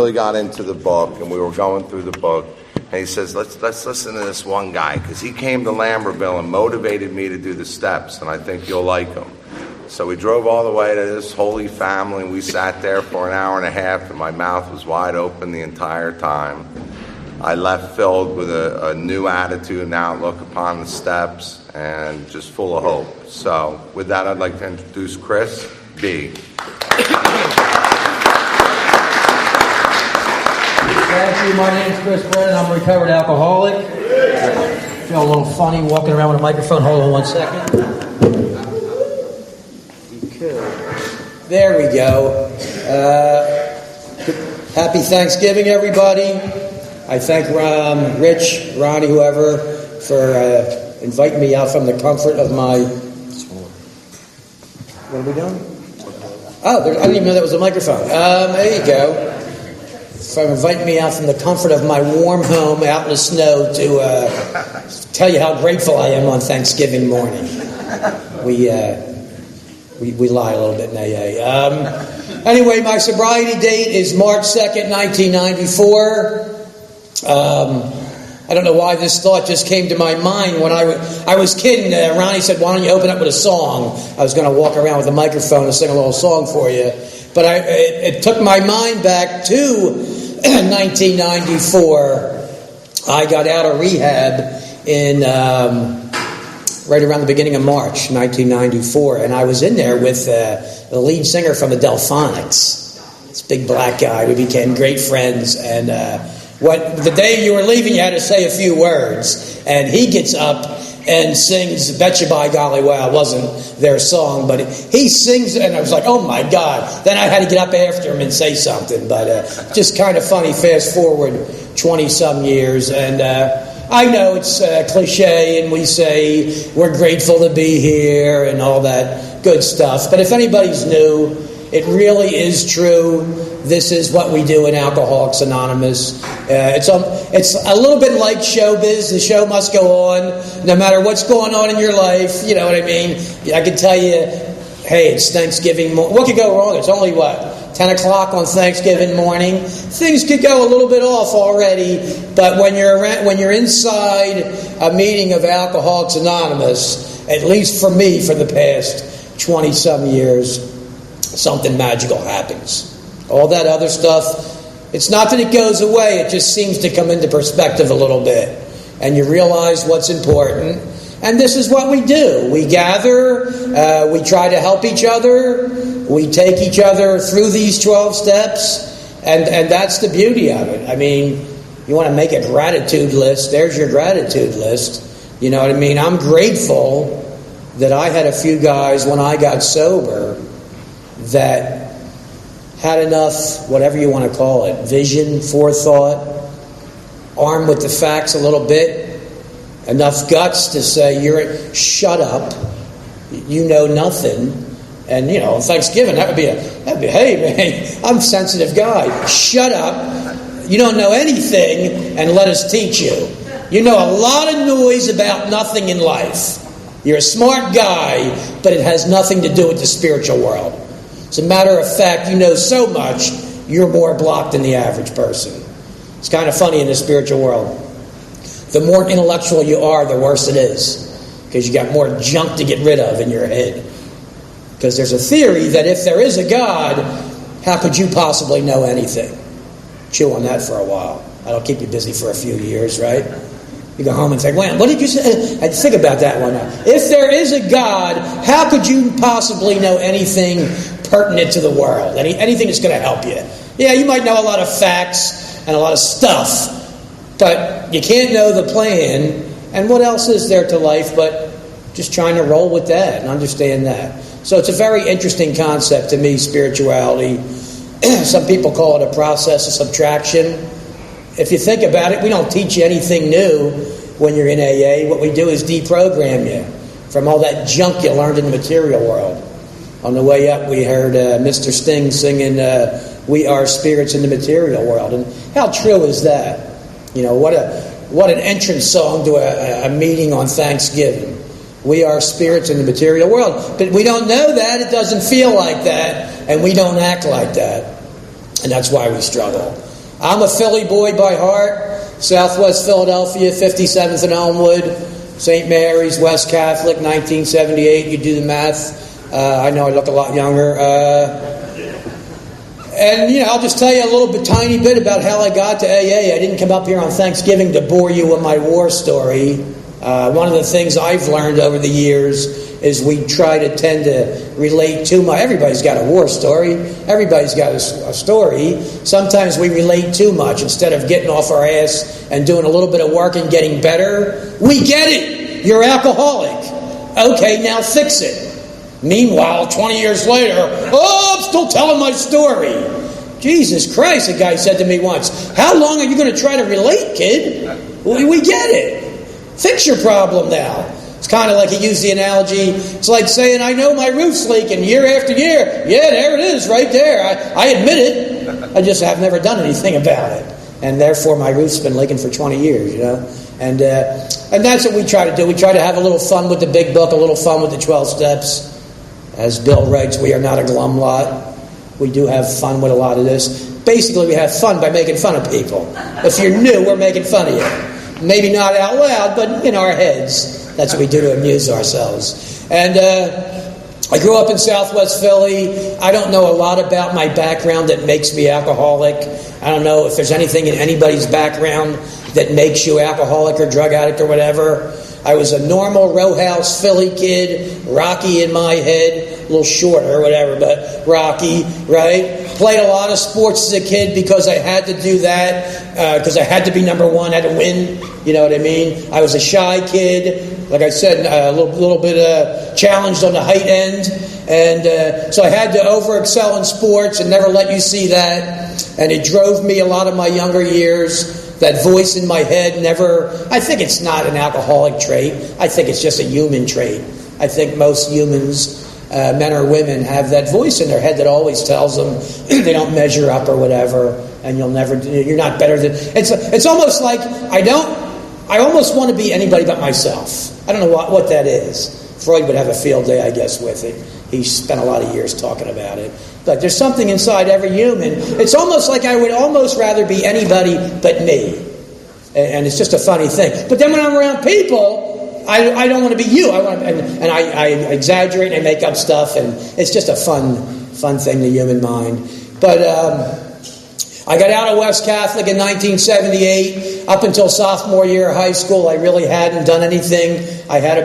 really got into the book, and we were going through the book, and he says, let's listen to this one guy, because he came to Lambertville and motivated me to do the steps, and I think you'll like him. So we drove all the way to this holy family, and we sat there for an hour and a half, and my mouth was wide open the entire time. I left filled with a new attitude and outlook upon the steps, and just full of hope. So with that, I'd like to introduce Chris B. Thank you. My name is Chris Brennan. I'm a recovered alcoholic. I feel a little funny walking around with a microphone. Hold on 1 second. There we go. Happy Thanksgiving, everybody. I thank Rich, Ronnie, whoever, for inviting me out from the comfort of my... What are we doing? Oh, I didn't even know that was a microphone. There you go. For inviting me out from the comfort of my warm home out in the snow to tell you how grateful I am on Thanksgiving morning. We lie a little bit in AA. Anyway, my sobriety date is March 2nd, 1994. I don't know why this thought just came to my mind when I was kidding. Ronnie said, why don't you open up with a song? I was going to walk around with a microphone and sing a little song for you. But it took my mind back to 1994. I got out of rehab in... right around the beginning of March 1994, and I was in there with the lead singer from the Delphonics, this big black guy. We became great friends, and the day you were leaving, you had to say a few words, and he gets up and sings "Betcha by Golly." Well, it wasn't their song, but he sings, and I was like, oh my God. Then I had to get up after him and say something, but just kind of funny. Fast forward 20-some years, and I know it's cliche, and we say we're grateful to be here and all that good stuff. But if anybody's new, it really is true. This is what we do in Alcoholics Anonymous. It's a little bit like showbiz. The show must go on, no matter what's going on in your life. You know what I mean? I can tell you, hey, it's Thanksgiving morning. What could go wrong? It's only 10 o'clock on Thanksgiving morning. Things could go a little bit off already, but when you're inside a meeting of Alcoholics Anonymous, at least for me, for the past 20-some years, something magical happens. All that other stuff, it's not that it goes away, it just seems to come into perspective a little bit, and you realize what's important. And this is what we do. We gather, we try to help each other, we take each other through these 12 steps, and that's the beauty of it. I mean, you want to make a gratitude list, there's your gratitude list. You know what I mean? I'm grateful that I had a few guys when I got sober that had enough, whatever you want to call it, vision, forethought, armed with the facts a little bit, enough guts to say, shut up, you know nothing. And, on Thanksgiving, that'd be, hey, man, I'm a sensitive guy. Shut up. You don't know anything, and let us teach you. You know a lot of noise about nothing in life. You're a smart guy, but it has nothing to do with the spiritual world. As a matter of fact, you know so much, you're more blocked than the average person. It's kind of funny in the spiritual world. The more intellectual you are, the worse it is. Because you got more junk to get rid of in your head. Because there's a theory that if there is a God, how could you possibly know anything? Chew on that for a while. That'll keep you busy for a few years, right? You go home and think, well, what did you say? I'd think about that one now. If there is a God, how could you possibly know anything pertinent to the world? Anything that's going to help you? Yeah, you might know a lot of facts and a lot of stuff, but you can't know the plan. And what else is there to life but just trying to roll with that and understand that? So it's a very interesting concept to me, spirituality. Some people call it a process of subtraction. If you think about it, we don't teach you anything new when you're in AA. What we do is deprogram you from all that junk you learned in the material world. On the way up, we heard Mr. Sting singing, "We are spirits in the material world." And how true is that? What an entrance song to a meeting on Thanksgiving. We are spirits in the material world. But we don't know that, it doesn't feel like that, and we don't act like that. And that's why we struggle. I'm a Philly boy by heart. Southwest Philadelphia, 57th and Elmwood, St. Mary's, West Catholic, 1978. You do the math. I know I look a lot younger. And, I'll just tell you a little bit, tiny bit about how I got to AA. I didn't come up here on Thanksgiving to bore you with my war story. One of the things I've learned over the years is we try to tend to relate too much. Everybody's got a war story. Everybody's got a story. Sometimes we relate too much. Instead of getting off our ass and doing a little bit of work and getting better, we get it. You're alcoholic. Okay, now fix it. Meanwhile, 20 years later, I'm still telling my story. Jesus Christ, a guy said to me once, how long are you going to try to relate, kid? We get it. Fix your problem now. It's kind of like he used the analogy. It's like saying, I know my roof's leaking year after year. Yeah, there it is, right there. I admit it. I just have never done anything about it. And therefore, my roof's been leaking for 20 years, And that's what we try to do. We try to have a little fun with the big book, a little fun with the 12 steps. As Bill writes, we are not a glum lot. We do have fun with a lot of this. Basically, we have fun by making fun of people. If you're new, we're making fun of you. Maybe not out loud, but in our heads. That's what we do to amuse ourselves. And I grew up in Southwest Philly. I don't know a lot about my background that makes me alcoholic. I don't know if there's anything in anybody's background that makes you alcoholic or drug addict or whatever. I was a normal row house Philly kid, Rocky in my head, a little shorter or whatever, but Rocky, right? Played a lot of sports as a kid because I had to do that, because I had to be number one, had to win, you know what I mean? I was a shy kid, like I said, a little bit challenged on the height end, and so I had to over-excel in sports and never let you see that, and it drove me a lot of my younger years. That voice in my head never... I think it's not an alcoholic trait. I think it's just a human trait. I think most humans, men or women, have that voice in their head that always tells them they don't measure up or whatever, and you're not better than... It's almost like I almost want to be anybody but myself. I don't know what that is. Freud would have a field day, I guess, with it. He spent a lot of years talking about it. But there's something inside every human. It's almost like I would almost rather be anybody but me. And it's just a funny thing. But then when I'm around people, I don't want to be you. I exaggerate and I make up stuff. And it's just a fun thing, the human mind. But I got out of West Catholic in 1978. Up until sophomore year of high school, I really hadn't done anything. I had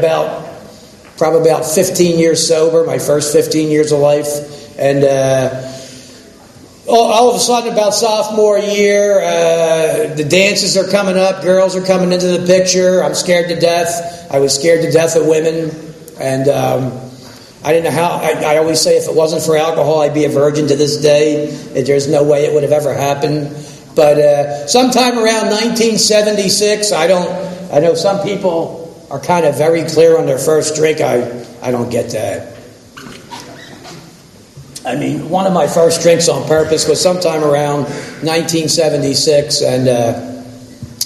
probably about 15 years sober, my first 15 years of life. And all of a sudden, about sophomore year, the dances are coming up. Girls are coming into the picture. I'm scared to death. I was scared to death of women. And I didn't know how. I always say if it wasn't for alcohol, I'd be a virgin to this day. There's no way it would have ever happened. But sometime around 1976, I know some people are kind of very clear on their first drink. I don't get that. I mean, one of my first drinks on purpose was sometime around 1976, and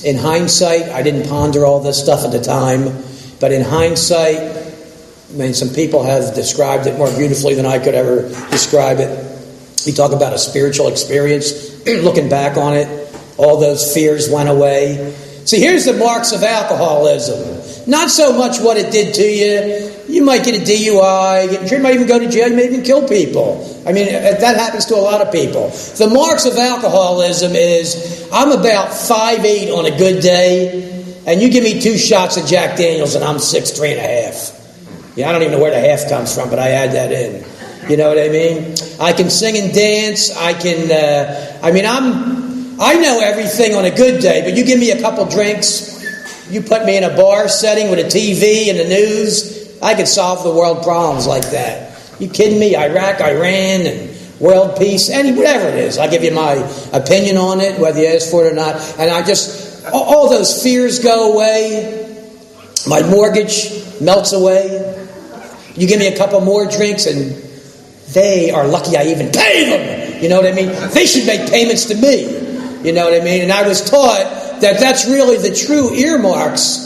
in hindsight, I didn't ponder all this stuff at the time, but in hindsight, I mean, some people have described it more beautifully than I could ever describe it. You talk about a spiritual experience, looking back on it, all those fears went away. See, here's the marks of alcoholism. Not so much what it did to you. You might get a DUI. You might even go to jail. You may even kill people. I mean, that happens to a lot of people. The marks of alcoholism is, I'm about 5'8" on a good day, and you give me 2 shots of Jack Daniels, and I'm 6'3 1/2. Yeah, I don't even know where the half comes from, but I add that in. You know what I mean? I can sing and dance. I know everything on a good day, but you give me a couple drinks, you put me in a bar setting with a TV and the news, I could solve the world problems like that. You kidding me? Iraq, Iran, and world peace, whatever it is. I'll give you my opinion on it, whether you ask for it or not. And all those fears go away. My mortgage melts away. You give me a couple more drinks and they are lucky I even pay them. You know what I mean? They should make payments to me. You know what I mean? And I was taught that that's really the true earmarks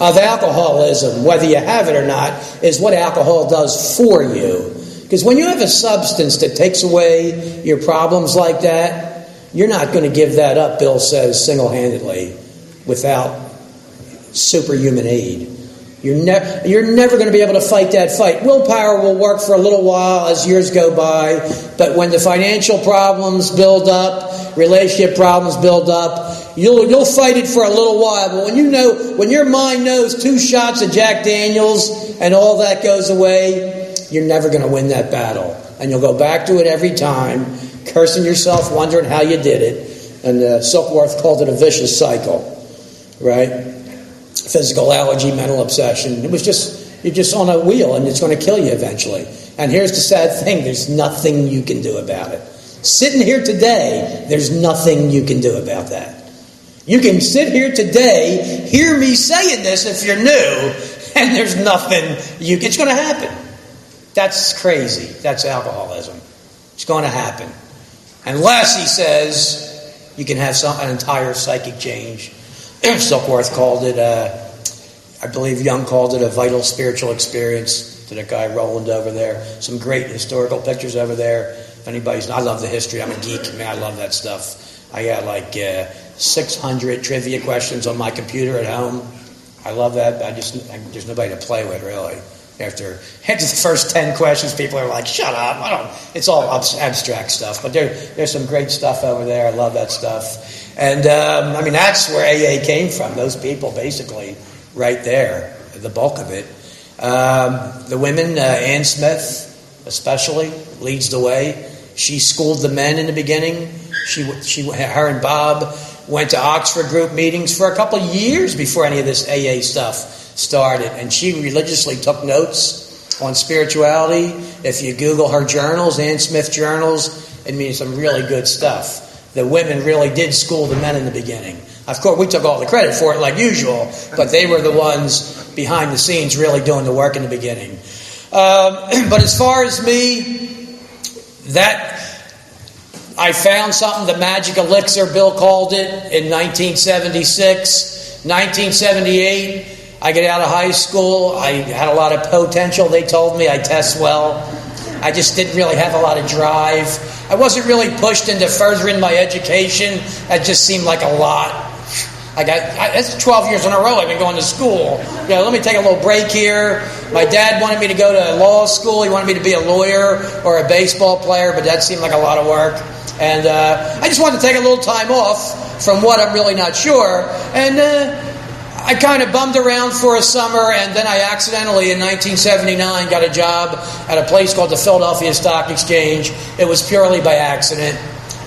of alcoholism, whether you have it or not, is what alcohol does for you. Because when you have a substance that takes away your problems like that, You're not going to give that up, Bill says, single-handedly without superhuman aid. You're never going to be able to fight that fight. Willpower will work for a little while as years go by, but when the financial problems build up, relationship problems build up, you'll fight it for a little while. But when your mind knows 2 shots of Jack Daniels and all that goes away, you're never going to win that battle. And you'll go back to it every time, cursing yourself, wondering how you did it. And Silkworth called it a vicious cycle, right? Physical allergy, mental obsession. You're just on a wheel, and it's going to kill you eventually. And here's the sad thing: there's nothing you can do about it. Sitting here today, there's nothing you can do about that. You can sit here today, hear me saying this if you're new, and there's nothing it's going to happen. That's crazy. That's alcoholism. It's going to happen. Unless, he says, you can have an entire psychic change. Silkworth called it, I believe Young called it a vital spiritual experience to the guy Roland over there. Some great historical pictures over there. If anybody's, I love the history. I'm a geek, man. I love that stuff. I got like 600 trivia questions on my computer at home. I love that. There's nobody to play with, really. After the first 10 questions, people are like, shut up. It's all abstract stuff. But there's some great stuff over there. I love that stuff. And, that's where AA came from. Those people, basically, right there, the bulk of it. The women, Ann Smith, especially, leads the way. She schooled the men in the beginning. Her and Bob went to Oxford group meetings for a couple of years before any of this AA stuff started, and she religiously took notes on spirituality. If you Google her journals, Ann Smith journals, it means some really good stuff. The women really did school the men in the beginning. Of course, we took all the credit for it like usual, but they were the ones behind the scenes really doing the work in the beginning. But as far as me, I found something, the magic elixir, Bill called it, in 1976. 1978, I get out of high school. I had a lot of potential, they told me. I test well. I just didn't really have a lot of drive. I wasn't really pushed into furthering my education. That just seemed like a lot. That's 12 years in a row I've been going to school. Let me take a little break here. My dad wanted me to go to law school. He wanted me to be a lawyer or a baseball player, but that seemed like a lot of work. And I just wanted to take a little time off from what I'm really not sure. And I kind of bummed around for a summer, and then I accidentally, in 1979, got a job at a place called the Philadelphia Stock Exchange. It was purely by accident.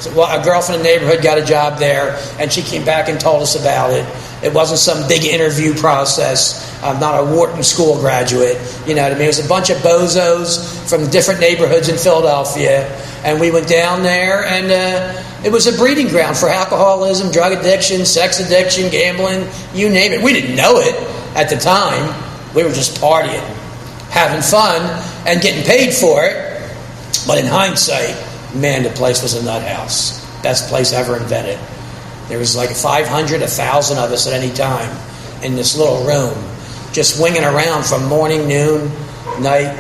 So, a girl from the neighborhood got a job there, and she came back and told us about it. It wasn't some big interview process. I'm not a Wharton School graduate. You know what I mean? It was a bunch of bozos from different neighborhoods in Philadelphia, and we went down there, and it was a breeding ground for alcoholism, drug addiction, sex addiction, gambling, you name it. We didn't know it at the time. We were just partying, having fun, and getting paid for it. But in hindsight, man, the place was a nut house. Best place ever invented. There was like 500, 1,000 of us at any time in this little room, just winging around from morning, noon, night.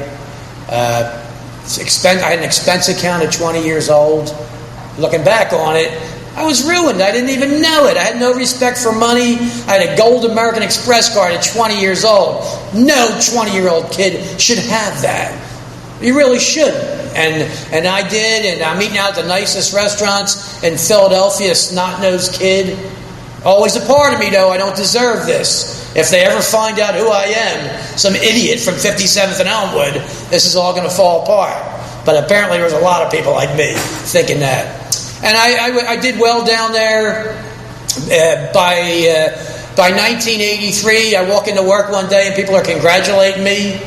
I had an expense account at 20 years old. Looking back on it, I was ruined. I didn't even know it. I had no respect for money. I had a gold American Express card at 20 years old. No 20-year-old kid should have that. You really shouldn't. And I did, and I'm eating out at the nicest restaurants in Philadelphia, snot-nosed kid. Always a part of me, though, I don't deserve this. If they ever find out who I am, some idiot from 57th and Elmwood, this is all going to fall apart. But apparently there was a lot of people like me thinking that. And I did well down there. By 1983, I walk into work one day and people are congratulating me.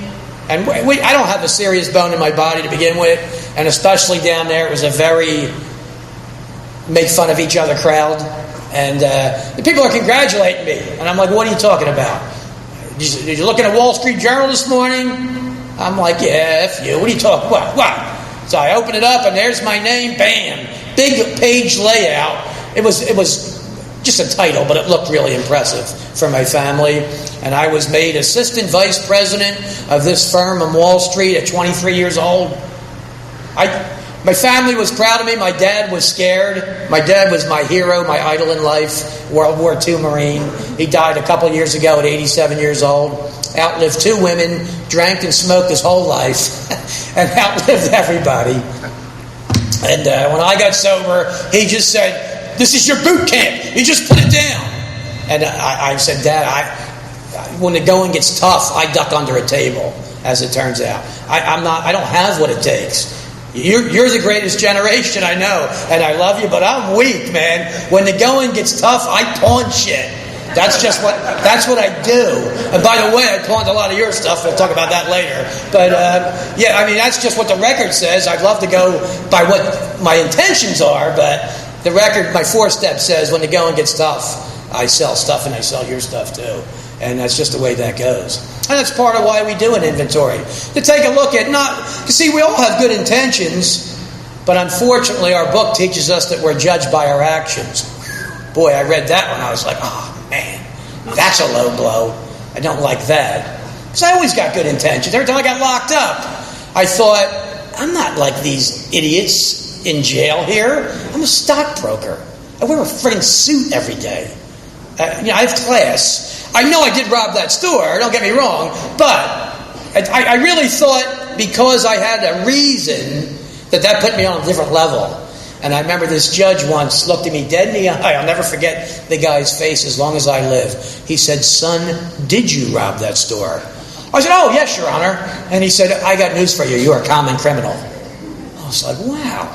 And I don't have a serious bone in my body to begin with. And especially down there, it was a very make fun of each other crowd. And the people are congratulating me. And I'm like, what are you talking about? Did you look at a Wall Street Journal this morning? I'm like, yeah, F you. What are you talking about? What? So I open it up, and there's my name. Bam! Big page layout. It was just a title, but it looked really impressive for my family. And I was made assistant vice president of this firm on Wall Street at 23 years old. My family was proud of me. My dad was scared. My dad was my hero, my idol in life, World War II Marine. He died a couple years ago at 87 years old. Outlived 2 women, drank and smoked his whole life, and outlived everybody. And when I got sober, he just said, "This is your boot camp. You just put it down." And I said, "Dad, when the going gets tough, I duck under a table." As it turns out, I don't have what it takes. You're the greatest generation I know, and I love you, but I'm weak, man. When the going gets tough, I pawn shit. That's what I do. And by the way, I pawned a lot of your stuff. We'll talk about that later. But yeah, I mean, that's just what the record says. I'd love to go by what my intentions are, but the record, my 4-step says, when the going gets tough, I sell stuff, and I sell your stuff too. And that's just the way that goes. And that's part of why we do an inventory. To take a look at you see, we all have good intentions, but unfortunately our book teaches us that we're judged by our actions. Boy, I read that one, I was like, oh man, that's a low blow. I don't like that. Because I always got good intentions. Every time I got locked up, I thought, I'm not like these idiots in jail here. I'm a stockbroker. I wear a friggin' suit every day. I have class. I know I did rob that store, don't get me wrong, but I really thought because I had a reason that put me on a different level. And I remember this judge once looked at me dead in the eye. I'll never forget the guy's face as long as I live. He said, "Son, did you rob that store?" I said, "Oh, yes, Your Honor." And he said, "I got news for you. You're a common criminal." I was like, wow.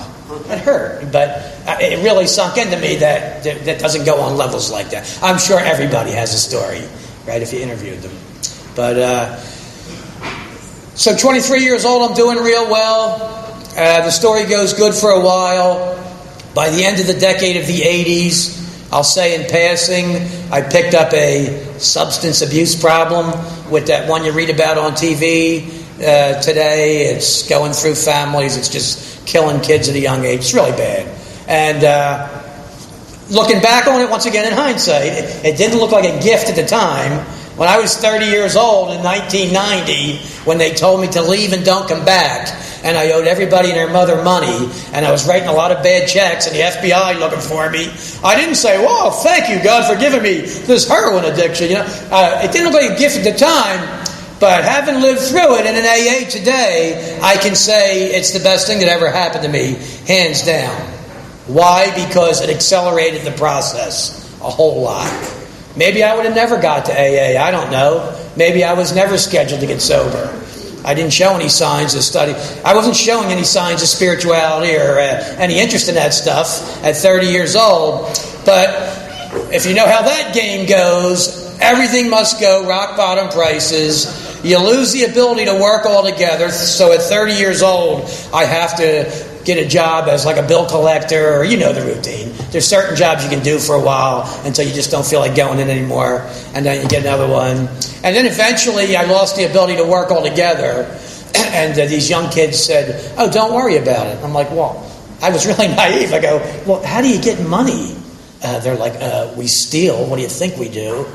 It hurt, but it really sunk into me that doesn't go on levels like that. I'm sure everybody has a story, right, if you interviewed them. But, so 23 years old, I'm doing real well. The story goes good for a while. By the end of the decade of the 80s, I'll say in passing, I picked up a substance abuse problem with that one you read about on TV today. It's going through families. It's just killing kids at a young age. It's really bad. And looking back on it, once again in hindsight, it didn't look like a gift at the time. When I was 30 years old in 1990, when they told me to leave and don't come back, and I owed everybody and their mother money, and I was writing a lot of bad checks, and the FBI looking for me, I didn't say, "Well, thank you, God, for giving me this heroin addiction." It didn't look like a gift at the time. But having lived through it, and in AA today, I can say it's the best thing that ever happened to me, hands down. Why? Because it accelerated the process a whole lot. Maybe I would have never got to AA. I don't know. Maybe I was never scheduled to get sober. I didn't show any signs of study. I wasn't showing any signs of spirituality or any interest in that stuff at 30 years old. But if you know how that game goes, everything must go rock bottom prices. You lose the ability to work altogether. So at 30 years old, I have to get a job as like a bill collector, or you know the routine. There's certain jobs you can do for a while until you just don't feel like going in anymore, and then you get another one. And then eventually I lost the ability to work altogether, and these young kids said, "Oh, don't worry about it." I'm like, well, I was really naive. I go, "Well, how do you get money?" They're like, "We steal. What do you think we do?"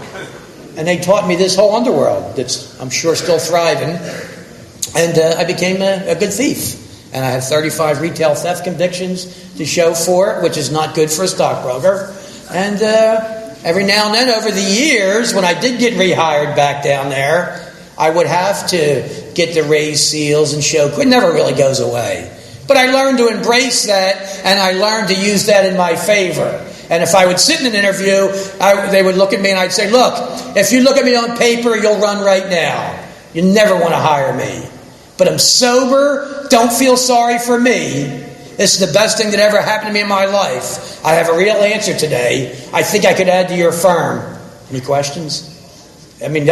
And they taught me this whole underworld that's, I'm sure, still thriving. And I became a good thief. And I have 35 retail theft convictions to show for it, which is not good for a stockbroker. And every now and then over the years, when I did get rehired back down there, I would have to get the raised seals and show. It never really goes away. But I learned to embrace that, and I learned to use that in my favor. And if I would sit in an interview, they would look at me and I'd say, "Look, if you look at me on paper, you'll run right now. You never want to hire me. But I'm sober. Don't feel sorry for me. This is the best thing that ever happened to me in my life. I have a real answer today. I think I could add to your firm." Any questions? I mean,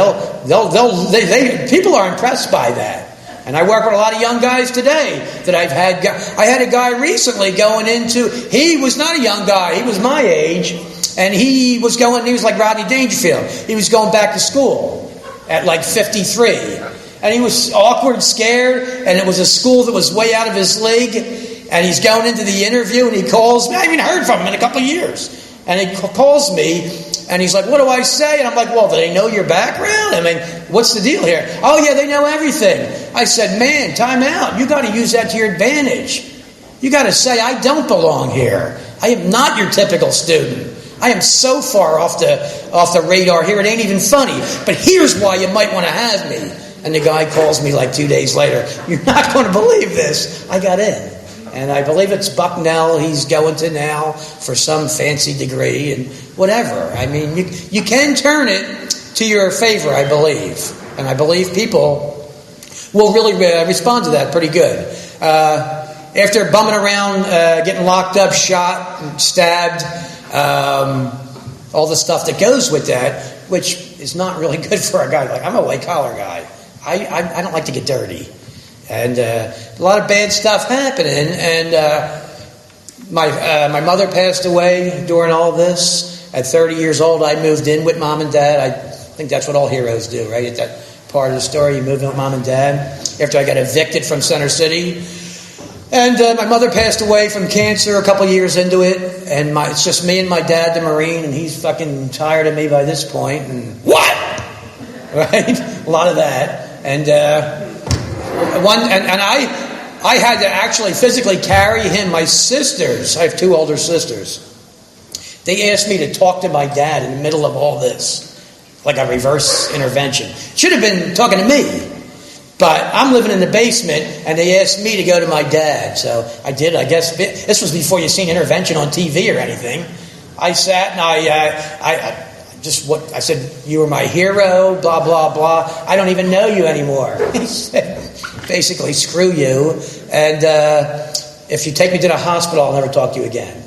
people are impressed by that. And I work with a lot of young guys today that I've had. I had a guy recently going into, he was not a young guy, he was my age, and he was like Rodney Dangerfield. He was going back to school at like 53. And he was awkward, scared, and it was a school that was way out of his league. And he's going into the interview, and he calls me. I haven't heard from him in a couple of years. And he calls me, and he's like, "What do I say?" And I'm like, "Well, do they know your background? I mean, what's the deal here?" "Oh, yeah, they know everything." I said, "Man, time out. You got to use that to your advantage. You got to say, I don't belong here. I am not your typical student. I am so far off the radar here, it ain't even funny. But here's why you might want to have me. And the guy calls me like 2 days later. You're not going to believe this. I got in. And I believe it's Bucknell he's going to now for some fancy degree and whatever. I mean, you can turn it to your favor, I believe. And I believe people will really respond to that pretty good. After bumming around, getting locked up, shot, stabbed, all the stuff that goes with that, which is not really good for a guy. Like, I'm a white-collar guy. I don't like to get dirty. And a lot of bad stuff happening. And my mother passed away during all this. At 30 years old, I moved in with Mom and Dad. I think that's what all heroes do, right? At that part of the story, you move in with Mom and Dad. After I got evicted from Center City. And my mother passed away from cancer a couple years into it. And it's just me and my dad, the Marine, and he's fucking tired of me by this point. And what? Right? A lot of that. And I had to actually physically carry him. My sisters, I have 2 older sisters. They asked me to talk to my dad in the middle of all this, like a reverse intervention. Should have been talking to me, but I'm living in the basement, and they asked me to go to my dad. So I did. I guess this was before you seen intervention on TV or anything. I sat and I said, you were my hero, blah, blah, blah. I don't even know you anymore. He said, basically, screw you. And if you take me to the hospital, I'll never talk to you again.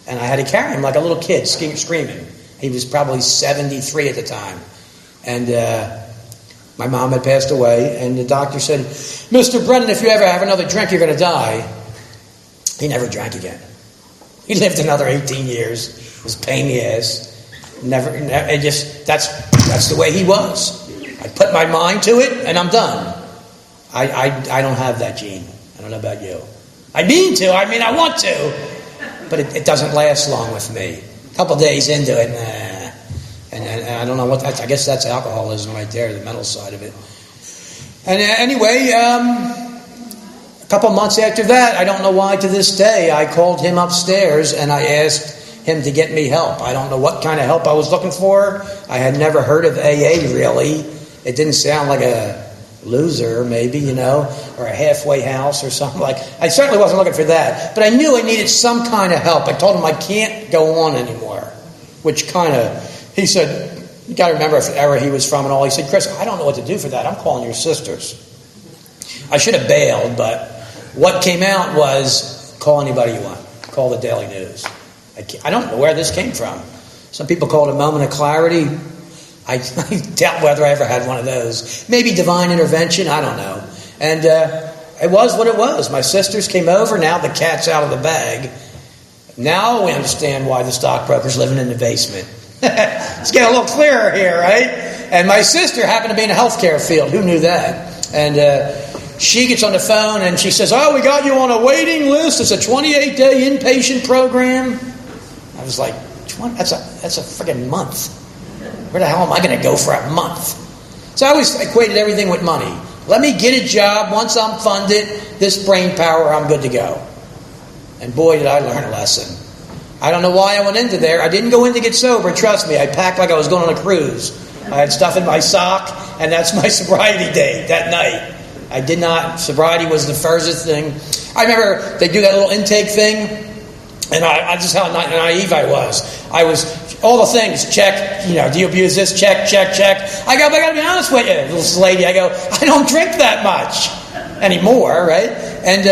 And I had to carry him like a little kid, screaming. He was probably 73 at the time. And my mom had passed away. And the doctor said, Mr. Brennan, if you ever have another drink, you're going to die. He never drank again. He lived another 18 years. It was a pain in the ass. That's the way he was. I put my mind to it, and I'm done. I don't have that gene. I don't know about you. I want to, but it doesn't last long with me. A couple days into it, and I don't know what that's. I guess that's alcoholism right there, the mental side of it. And anyway, a couple months after that, I don't know why to this day, I called him upstairs and I asked him to get me help. I don't know what kind of help I was looking for. I had never heard of AA, really. It didn't sound like a loser, maybe, or a halfway house or something like. I certainly wasn't looking for that. But I knew I needed some kind of help. I told him I can't go on anymore. Which he said, you got to remember if era he was from and all. He said, Chris, I don't know what to do for that. I'm calling your sisters. I should have bailed, but what came out was call anybody you want. Call the Daily News. I don't know where this came from. Some people call it a moment of clarity. I doubt whether I ever had one of those. Maybe divine intervention, I don't know. And it was what it was. My sisters came over. Now the cat's out of the bag. Now we understand why the stockbroker's living in the basement. It's getting a little clearer here, right? And my sister happened to be in the healthcare field. Who knew that? And she gets on the phone and she says, we got you on a waiting list. It's a 28-day inpatient program. I was like, that's a friggin' month. Where the hell am I going to go for a month? So I always equated everything with money. Let me get a job. Once I'm funded, this brain power, I'm good to go. And boy, did I learn a lesson. I don't know why I went into there. I didn't go in to get sober. Trust me, I packed like I was going on a cruise. I had stuff in my sock, and that's my sobriety day that night. I did not. Sobriety was the furthest thing. I remember they do that little intake thing. And I just how naive I was. I was all the things. Check. Do you abuse this? Check. I got to be honest with you, this lady. I go, I don't drink that much anymore, right? And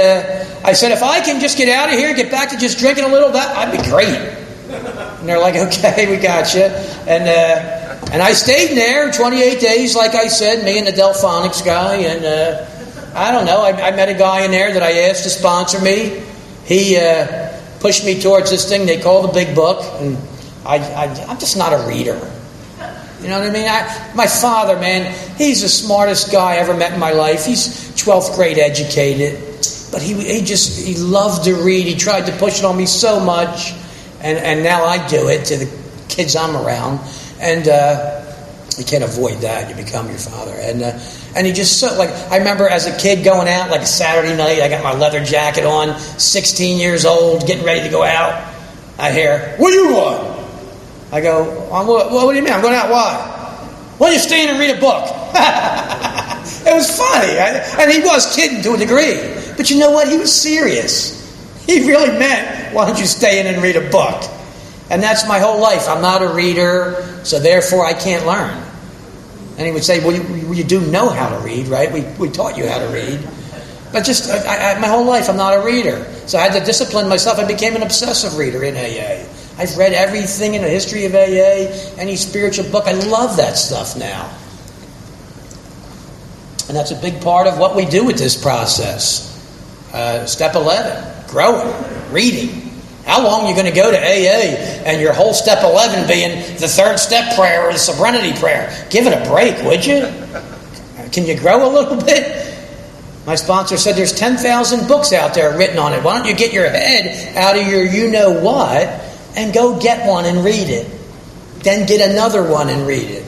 I said, if I can just get out of here, get back to just drinking a little, that'd be great. And they're like, okay, we got you. And I stayed there 28 days, like I said, me and the Delphonics guy. And I don't know. I met a guy in there that I asked to sponsor me. He pushed me towards this thing they call the big book, and I'm just not a reader. You know what I mean? My father, man, he's the smartest guy I ever met in my life. He's 12th grade educated, but he loved to read. He tried to push it on me so much, and now I do it to the kids I'm around. And You can't avoid that. You become your father. And he just so, like, I remember as a kid going out, like a Saturday night, I got my leather jacket on, 16 years old, getting ready to go out. I hear, "What do you want?" I go, what do you mean? I'm going out, why? "Why don't you stay in and read a book?" It was funny. And he was kidding to a degree. But you know what? He was serious. He really meant, "Why don't you stay in and read a book?" And that's my whole life. I'm not a reader, so therefore I can't learn. And he would say, "Well, you do know how to read, right? We taught you how to read." But just my whole life, I'm not a reader. So I had to discipline myself. I became an obsessive reader in AA. I've read everything in the history of AA, any spiritual book. I love that stuff now. And that's a big part of what we do with this process. Step 11, growing, reading. How long are you going to go to AA and your whole step 11 being the third step prayer or the serenity prayer? Give it a break, would you? Can you grow a little bit? My sponsor said there's 10,000 books out there written on it. Why don't you get your head out of your you-know-what and go get one and read it. Then get another one and read it.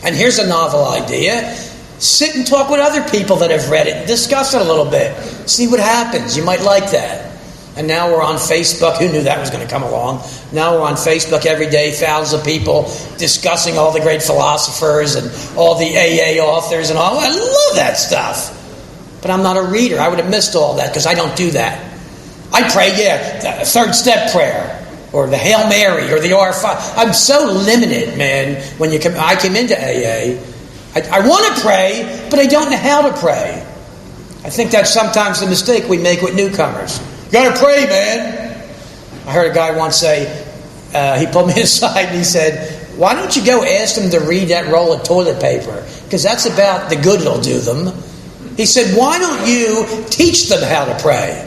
And here's a novel idea. Sit and talk with other people that have read it. Discuss it a little bit. See what happens. You might like that. And now we're on Facebook. Who knew that was going to come along? Now we're on Facebook every day, thousands of people discussing all the great philosophers and all the AA authors and all. I love that stuff. But I'm not a reader. I would have missed all that because I don't do that. I pray, the third step prayer or the Hail Mary or the R5. I'm so limited, man. When I came into AA, I want to pray, but I don't know how to pray. I think that's sometimes the mistake we make with newcomers. You got to pray, man. I heard a guy once say, he pulled me aside and he said, "Why don't you go ask them to read that roll of toilet paper? Because that's about the good it'll do them." He said, "Why don't you teach them how to pray?"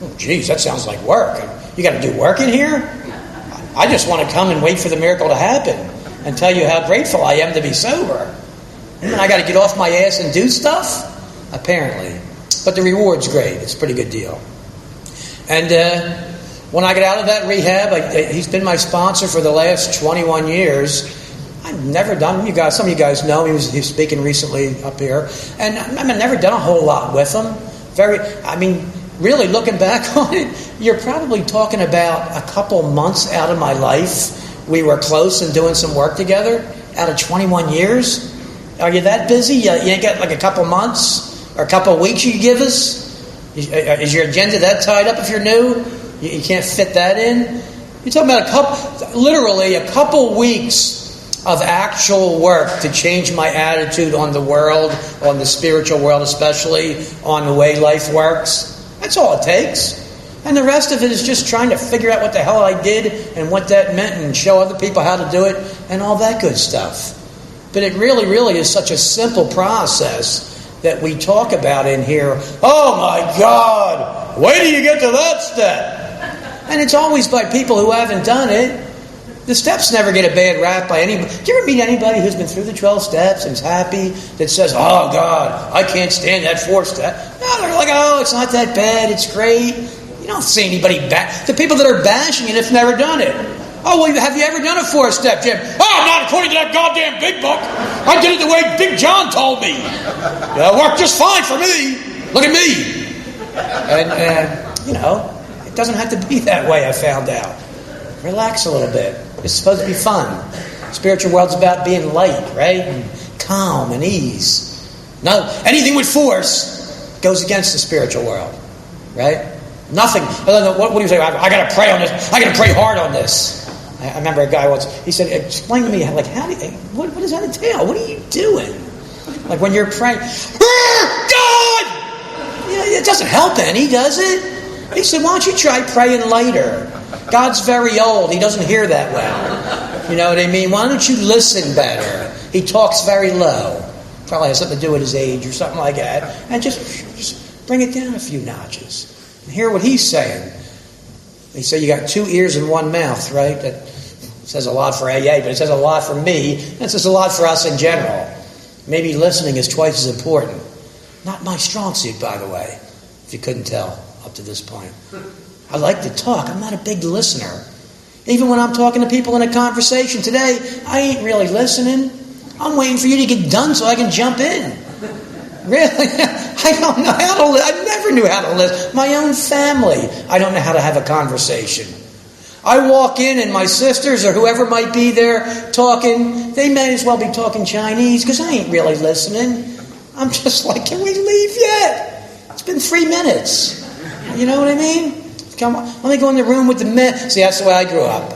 Oh, geez, that sounds like work. You got to do work in here? I just want to come and wait for the miracle to happen and tell you how grateful I am to be sober. And then I got to get off my ass and do stuff? Apparently. But the reward's great. It's a pretty good deal. And when I got out of that rehab, he's been my sponsor for the last 21 years. I've never done, some of you guys know, he was speaking recently up here. And I've never done a whole lot with him. Really looking back on it, you're probably talking about a couple months out of my life. We were close and doing some work together out of 21 years. Are you that busy? You ain't got like a couple months or a couple weeks you give us? Is your agenda that tied up if you're new? You can't fit that in? You're talking about literally a couple weeks of actual work to change my attitude on the world, on the spiritual world especially, on the way life works. That's all it takes. And the rest of it is just trying to figure out what the hell I did and what that meant and show other people how to do it and all that good stuff. But it really, really is such a simple process that we talk about in here. Oh my God, wait till you get to that step. And it's always by people who haven't done it. The steps never get a bad rap by anybody. Do you ever meet anybody who's been through the 12 steps and is happy that says, "Oh God, I can't stand that 4th step"? No, they're like, "Oh, it's not that bad. It's great." You don't see anybody bash. The people that are bashing it have never done it. "Oh, well, have you ever done a 4th step, Jim?" "Oh, not according to that goddamn big book. I did it the way Big John told me. It worked just fine for me. Look at me." And, it doesn't have to be that way, I found out. Relax a little bit. It's supposed to be fun. Spiritual world's about being light, right? And calm and ease. No, anything with force goes against the spiritual world, right? Nothing. What do you say? I got to pray on this. I got to pray hard on this. I remember a guy once. He said, "Explain to me, like, what does that entail? What are you doing? Like when you're praying, God! It doesn't help any, does it?" He said, "Why don't you try praying lighter? God's very old. He doesn't hear that well. You know what I mean? Why don't you listen better? He talks very low. Probably has something to do with his age or something like that. And just bring it down a few notches. And hear what he's saying." He said, "You got 2 ears and 1 mouth, right?" That says a lot for AA, but it says a lot for me. And it says a lot for us in general. Maybe listening is twice as important. Not my strong suit, by the way, if you couldn't tell up to this point. I like to talk. I'm not a big listener. Even when I'm talking to people in a conversation today, I ain't really listening. I'm waiting for you to get done so I can jump in. Really? I don't know how to listen. I never knew how to listen. My own family, I don't know how to have a conversation. I walk in and my sisters or whoever might be there talking, they may as well be talking Chinese because I ain't really listening. I'm just like, can we leave yet? It's been 3 minutes. You know what I mean? Come on, let me go in the room with the men. See, that's the way I grew up.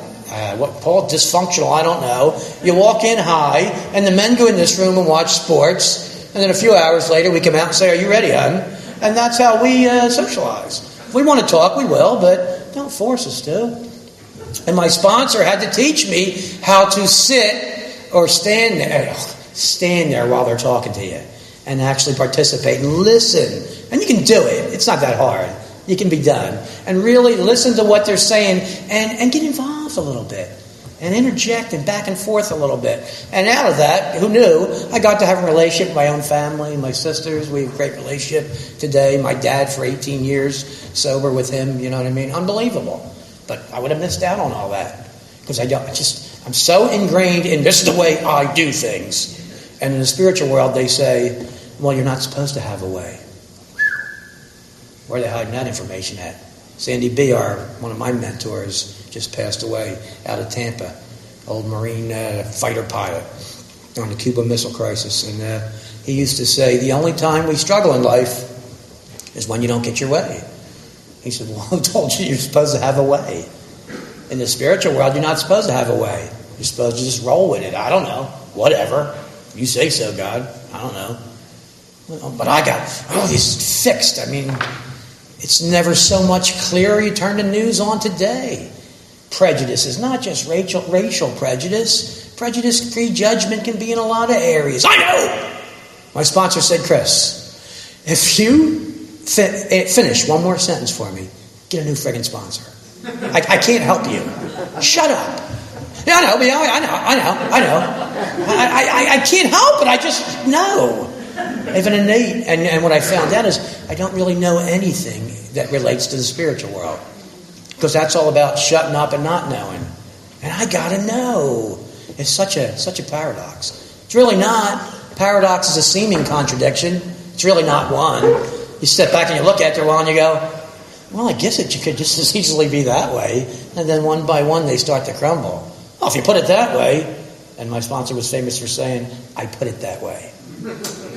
What Paul dysfunctional? I don't know. You walk in high, and the men go in this room and watch sports, and then a few hours later we come out and say, "Are you ready, hon?" And that's how we socialize. If we want to talk, we will, but don't force us to. And my sponsor had to teach me how to sit or stand there while they're talking to you, and actually participate and listen. And you can do it. It's not that hard. You can be done. And really listen to what they're saying and get involved a little bit. And interject and back and forth a little bit. And out of that, who knew, I got to have a relationship with my own family, my sisters. We have a great relationship today. My dad for 18 years, sober with him, you know what I mean? Unbelievable. But I would have missed out on all that. Because I'm so ingrained in this is the way I do things. And in the spiritual world, they say, well, you're not supposed to have a way. Where are they hiding that information at? Sandy B., one of my mentors, just passed away out of Tampa. Old Marine fighter pilot on the Cuban Missile Crisis. And he used to say, the only time we struggle in life is when you don't get your way. He said, well, who told you you're supposed to have a way? In the spiritual world, you're not supposed to have a way. You're supposed to just roll with it. I don't know. Whatever. You say so, God. I don't know. But I got all these fixed. I mean, it's never so much clearer. You turn the news on today. Prejudice is not just racial prejudice. Prejudice, prejudgment can be in a lot of areas. I know! My sponsor said, Chris, if you finish one more sentence for me, get a new friggin' sponsor. I can't help you. Shut up. Yeah, I know. I can't help it. I just know. I have an innate, and what I found out is I don't really know anything that relates to the spiritual world. Because that's all about shutting up and not knowing. And I gotta know. It's such a paradox. It's really not. Paradox is a seeming contradiction. It's really not one. You step back and you look at it a while and you go, well, I guess it could just as easily be that way. And then one by one they start to crumble. Oh, if you put it that way, and my sponsor was famous for saying, I put it that way.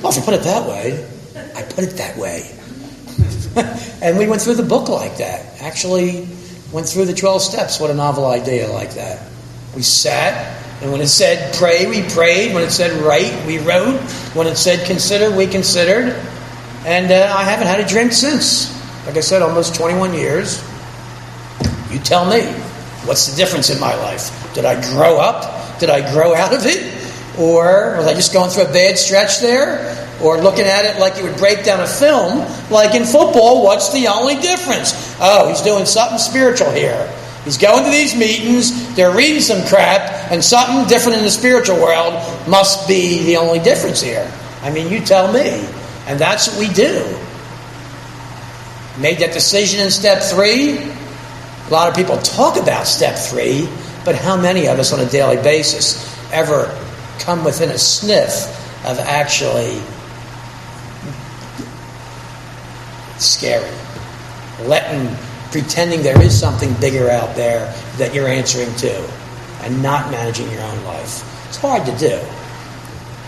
Oh, if you put it that way, I put it that way. And we went through the book like that. Actually, went through the 12 steps. What a novel idea like that. We sat, and when it said pray, we prayed. When it said write, we wrote. When it said consider, we considered. And I haven't had a drink since. Like I said, almost 21 years. You tell me, what's the difference in my life? Did I grow up? Did I grow out of it? Or was I just going through a bad stretch there? Or looking at it like you would break down a film, like in football, what's the only difference? Oh, he's doing something spiritual here. He's going to these meetings, they're reading some crap, and something different in the spiritual world must be the only difference here. I mean, you tell me. And that's what we do. Made that decision in step 3. A lot of people talk about step 3, but how many of us on a daily basis ever come within a sniff of actually scary, pretending there is something bigger out there that you're answering to, and not managing your own life? It's hard to do.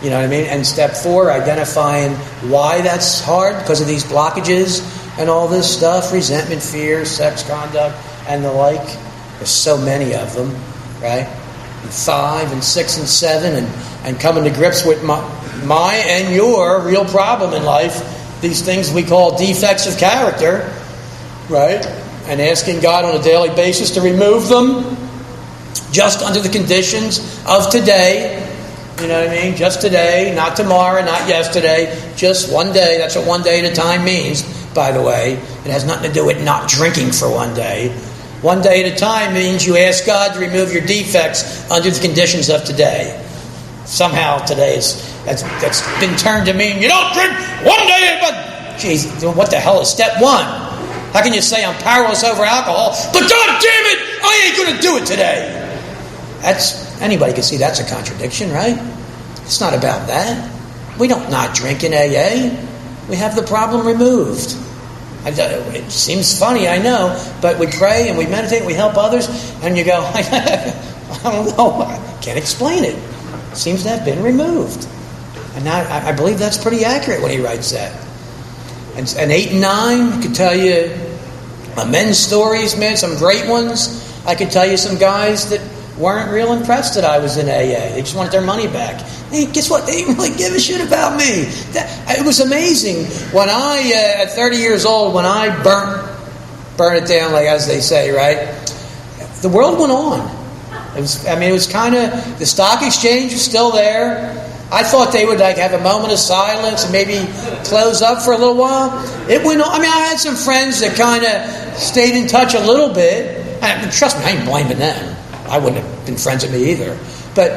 You know what I mean? And step 4, identifying why that's hard, because of these blockages and all this stuff, resentment, fear, sex conduct, and the like. There's so many of them, right? And 5 and 6 and 7, and coming to grips with my and your real problem in life, these things we call defects of character, right? And asking God on a daily basis to remove them just under the conditions of today. You know what I mean? Just today, not tomorrow, not yesterday, just one day. That's what one day at a time means, by the way. It has nothing to do with not drinking for one day. One day at a time means you ask God to remove your defects under the conditions of today. Somehow today that's been turned to mean you don't drink one day, but geez, what the hell is step 1? How can you say I'm powerless over alcohol, but God damn it, I ain't going to do it today. Anybody can see that's a contradiction, right? It's not about that. We don't not drink in AA. We have the problem removed. It seems funny, I know, but we pray and we meditate and we help others, and you go, I don't know, I can't explain it. It seems to have been removed. And I believe that's pretty accurate when he writes that. And 8 and 9 could tell you men's stories, man, some great ones. I could tell you some guys that weren't real impressed that I was in AA. They just wanted their money back. Hey, guess what? They didn't really give a shit about me. It was amazing when at 30 years old, when I burn it down, like as they say, right? The world went on. It was kind of, the stock exchange was still there. I thought they would have a moment of silence and maybe close up for a little while. It went on. I had some friends that kind of stayed in touch a little bit. And trust me, I ain't blaming them. I wouldn't have been friends with me either. But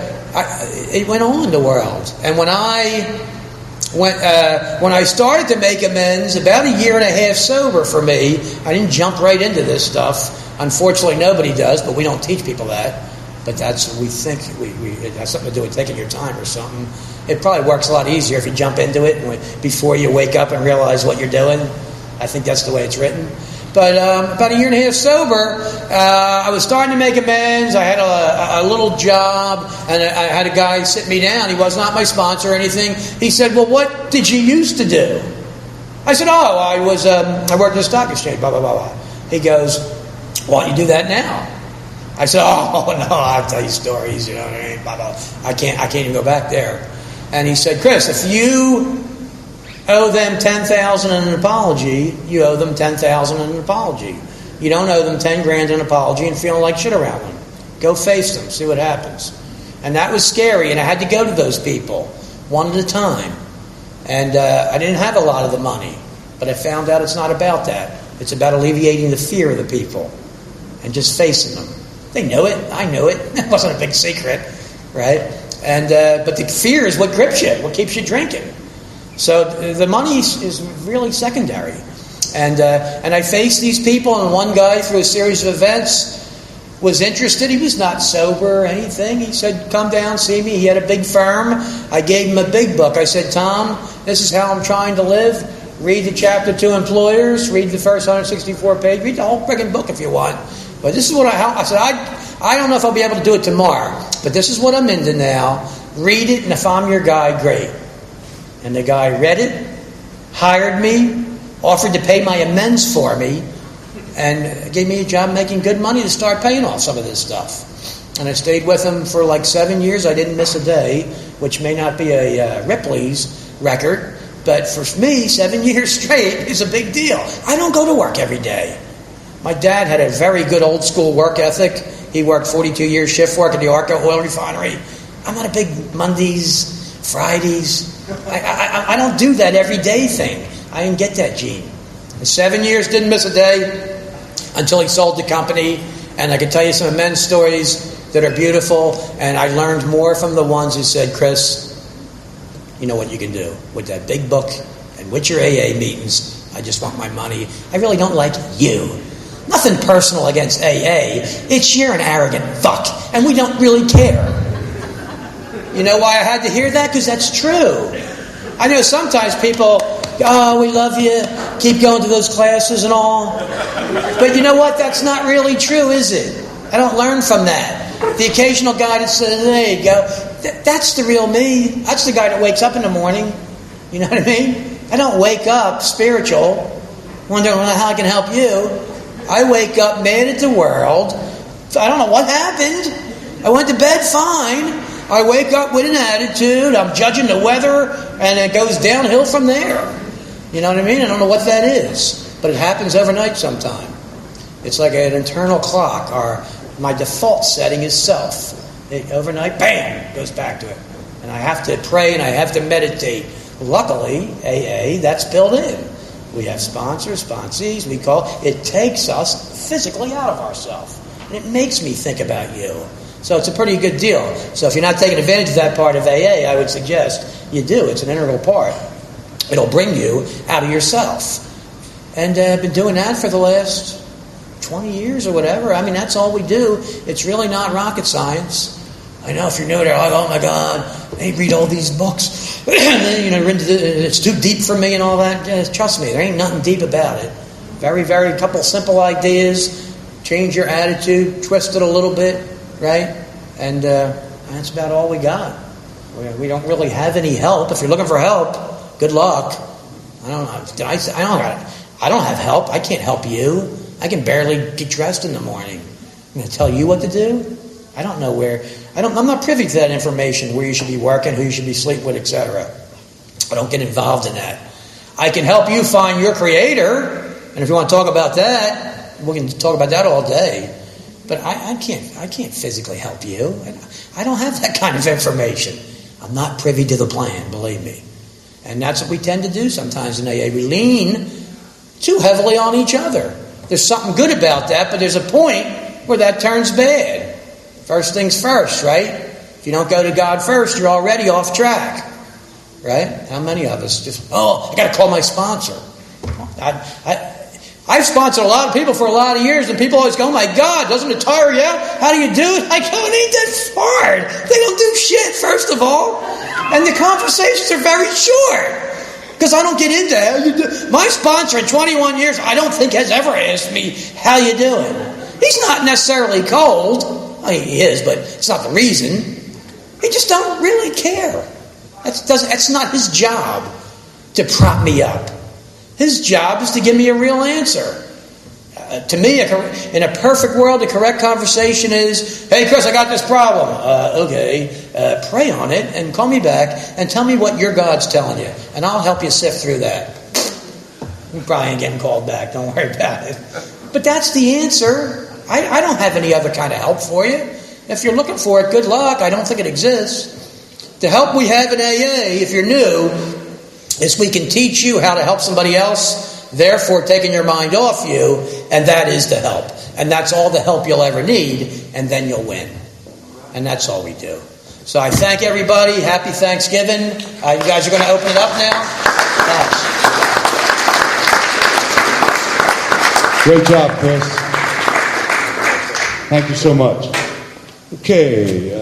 it went on, the world. And when I started to make amends, about a year and a half sober for me, I didn't jump right into this stuff. Unfortunately, nobody does, but we don't teach people that. But that's what we think. It has something to do with taking your time or something. It probably works a lot easier if you jump into it before you wake up and realize what you're doing. I think that's the way it's written. But about a year and a half sober, I was starting to make amends. I had a little job, and I had a guy sit me down. He was not my sponsor or anything. He said, well, what did you used to do? I said, I worked at the stock exchange, blah, blah, blah, blah. He goes, why don't you do that now? I said, no, I'll tell you stories, you know what I mean, blah, blah. I can't even go back there. And he said, Chris, if you owe them $10,000 in an apology, you owe them $10,000 in an apology. You don't owe them $10,000 in an apology and feeling like shit around them. Go face them, see what happens. And that was scary, and I had to go to those people one at a time. And I didn't have a lot of the money, but I found out it's not about that. It's about alleviating the fear of the people and just facing them. They knew it. I knew it. It wasn't a big secret, right? And but the fear is what grips you, what keeps you drinking. So the money is really secondary. And I faced these people, and one guy, through a series of events, was interested. He was not sober or anything. He said, come down, see me. He had a big firm. I gave him a big book. I said, Tom, this is how I'm trying to live. Read the chapter 2 employers. Read the first 164 page. Read the whole friggin' book if you want. But this is what I said, I don't know if I'll be able to do it tomorrow, but this is what I'm into now. Read it, and if I'm your guy, great. And the guy read it, hired me, offered to pay my amends for me, and gave me a job making good money to start paying off some of this stuff. And I stayed with him for like 7 years. I didn't miss a day, which may not be a Ripley's record, but for me, 7 years straight is a big deal. I don't go to work every day. My dad had a very good old school work ethic. He worked 42 years shift work at the Arca oil refinery. I'm not a big Mondays, Fridays. I don't do that everyday thing. I didn't get that gene. In 7 years, didn't miss a day until he sold the company. And I can tell you some amends stories that are beautiful. And I learned more from the ones who said, Chris, you know what you can do with that big book and with your AA meetings. I just want my money. I really don't like you. Nothing personal against AA. It's you're an arrogant fuck, and we don't really care. You know why I had to hear that? Because that's true. I know sometimes people, we love you, keep going to those classes and all. But you know what? That's not really true, is it? I don't learn from that. The occasional guy that says, there you go. That's the real me. That's the guy that wakes up in the morning. You know what I mean? I don't wake up spiritual, wondering how I can help you. I wake up mad at the world. I don't know what happened. I went to bed fine. I wake up with an attitude. I'm judging the weather, and it goes downhill from there. You know what I mean? I don't know what that is, but it happens overnight sometime. It's like an internal clock, or my default setting is self. Overnight, bam, goes back to it. And I have to pray and I have to meditate. Luckily, AA, that's built in. We have sponsors, sponsees, we call it. It takes us physically out of ourselves. And it makes me think about you. So it's a pretty good deal. So if you're not taking advantage of that part of AA, I would suggest you do. It's an integral part. It'll bring you out of yourself. And I've been doing that for the last 20 years or whatever. I mean, that's all we do. It's really not rocket science. I know if you're new, they're like, oh my God, they read all these books. And then, it's too deep for me and all that. Trust me, there ain't nothing deep about it. Very, very couple simple ideas. Change your attitude, twist it a little bit, right? And that's about all we got. We don't really have any help. If you're looking for help, good luck. I don't have help. I can't help you. I can barely get dressed in the morning. I'm going to tell you what to do. I don't know where. I'm not privy to that information, where you should be working, who you should be sleeping with, etc. I don't get involved in that. I can help you find your Creator, and if you want to talk about that, we can talk about that all day. But I can't physically help you. I don't have that kind of information. I'm not privy to the plan, believe me. And that's what we tend to do sometimes in AA. We lean too heavily on each other. There's something good about that, but there's a point where that turns bad. First things first, right? If you don't go to God first, you're already off track. Right? How many of us just, I got to call my sponsor. I've sponsored a lot of people for a lot of years, and people always go, oh my God, doesn't it tire you out? How do you do it? I go, it ain't that hard. They don't do shit, first of all. And the conversations are very short. Because I don't get into how you do. My sponsor in 21 years, I don't think has ever asked me, how you doing? He's not necessarily cold. I mean, he is, but it's not the reason. He just don't really care. That's not his job to prop me up. His job is to give me a real answer. To me, in a perfect world, the correct conversation is, hey, Chris, I got this problem. Okay, pray on it and call me back and tell me what your God's telling you. And I'll help you sift through that. You probably ain't getting called back. Don't worry about it. But that's the answer. I don't have any other kind of help for you. If you're looking for it, good luck. I don't think it exists. The help we have in AA, if you're new, is we can teach you how to help somebody else, therefore taking your mind off you, and that is the help. And that's all the help you'll ever need, and then you'll win. And that's all we do. So I thank everybody. Happy Thanksgiving. You guys are going to open it up now? Thanks. Great job, Chris. Thank you so much. Okay.